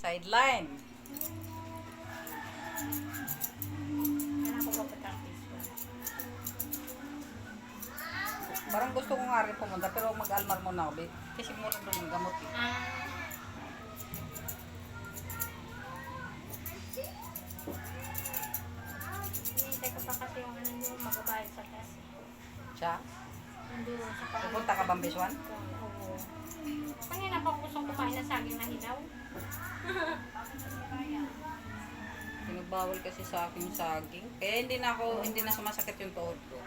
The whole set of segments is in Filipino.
Sideline. Parang gusto ko nga rin pumunta pero mag-almar muna ako. Kasi mura doon ng gamot eh. Hinihintay ko pa kasi yung ano yung magbabayad sa gas. Siya? Nandun sa parang... Pupunta ka bang Biswan? Oo. Kanina pa gustong kumain ng saging na hilaw. Pinagbawal kasi sa akin yung saging. Kaya hindi na sumasakit yung tuhod ko.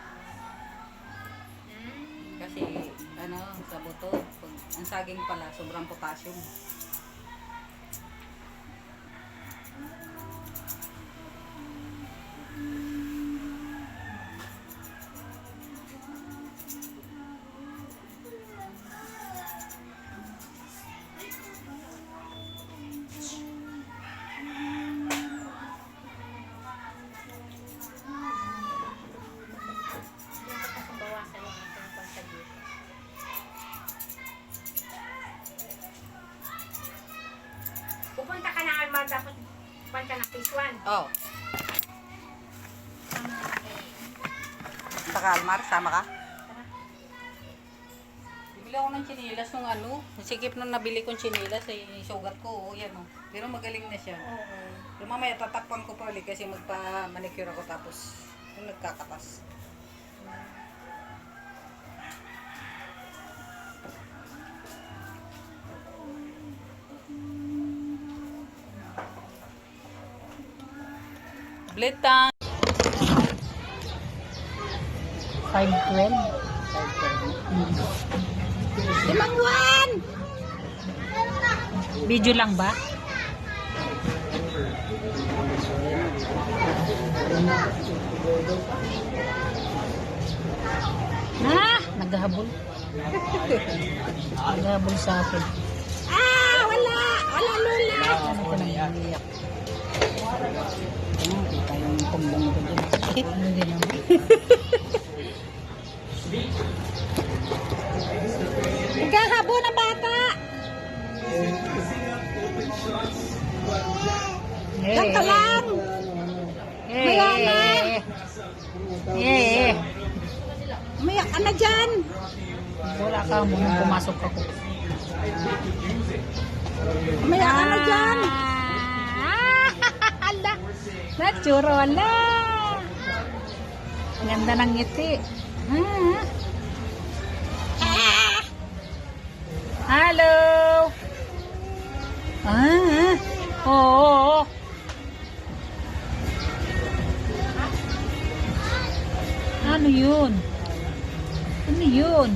Kasi sa buto, ang saging pala sobrang potassium. Pupunta ka na Almar, tapos pupunta na Piswan. Oh. Punta ka Almar, sama ka? Bibili ako ng chinilas nung sikip nung nabili kong chinilas ay sugat ko, yan oh. Pero magaling na siya. Oo. Pero mamaya tatakpan ko pa ulit kasi magpa-manicure ako tapos kung nagkakatas. Blitan. 512. Limangwan! Video lang ba? Naghahabol. Naghahabol sa akin. Wala! Wala Lola! Ano ko nang iiyak? Kita yung tumbong ko dyan. Hindi naman. Naghahabol ng bata! Kanta lang! Umiyak ka na dyan! Wala ka mo nung pumasok ako. Umiyak ka na dyan! Ala! Natsuro, ala! Ang ganda ng ngiti. Hello! Oo. Ano yun? Ano yun?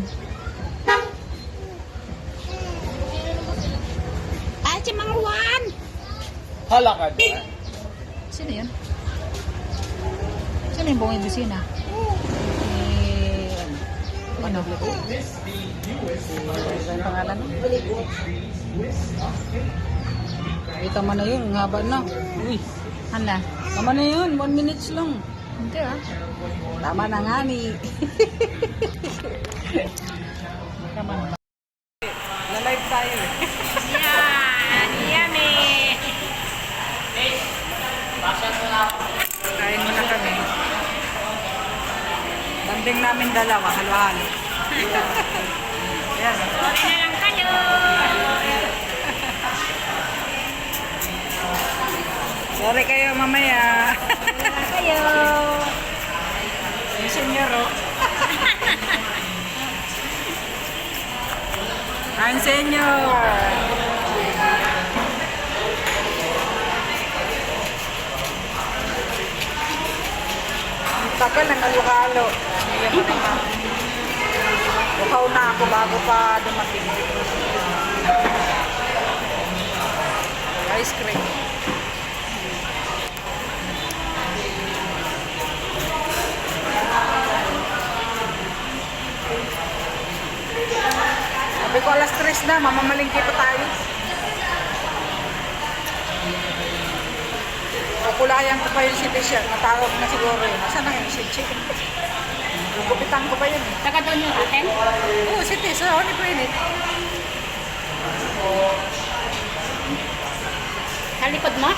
Si Mangwan! Hala ka dyan. Sino yun? Sino yung buong busina? Ano? Ano yung pangalan mo? Ito mo na yun, ang haba na. Uy, Hala? tama na yun, 1 minutes lang. Hindi ah. Tama na nga ni. Tama na ba? Na-live tayo eh. Yan! Yummy! Kain muna kami. Banding namin dalawa, halo-halo. Yan. Sorry na lang kayo! Sorry kayo mamaya. Kayo! Yung senyor oh. Ang senyor. Tagal ng halo-halo. Bukaw na ako bago pa dumating. Ice cream. Sabi ko alas 3 na, mamamalingki pa tayo. Kukulayan ko pa yung si Bishop. Natawag na siguro yun. Nasaan na yung si Chick? Gugupitan ko pa yun. Taga doon yung atin? Oo, si Tess. Ako ni Gwyneth. likod mo?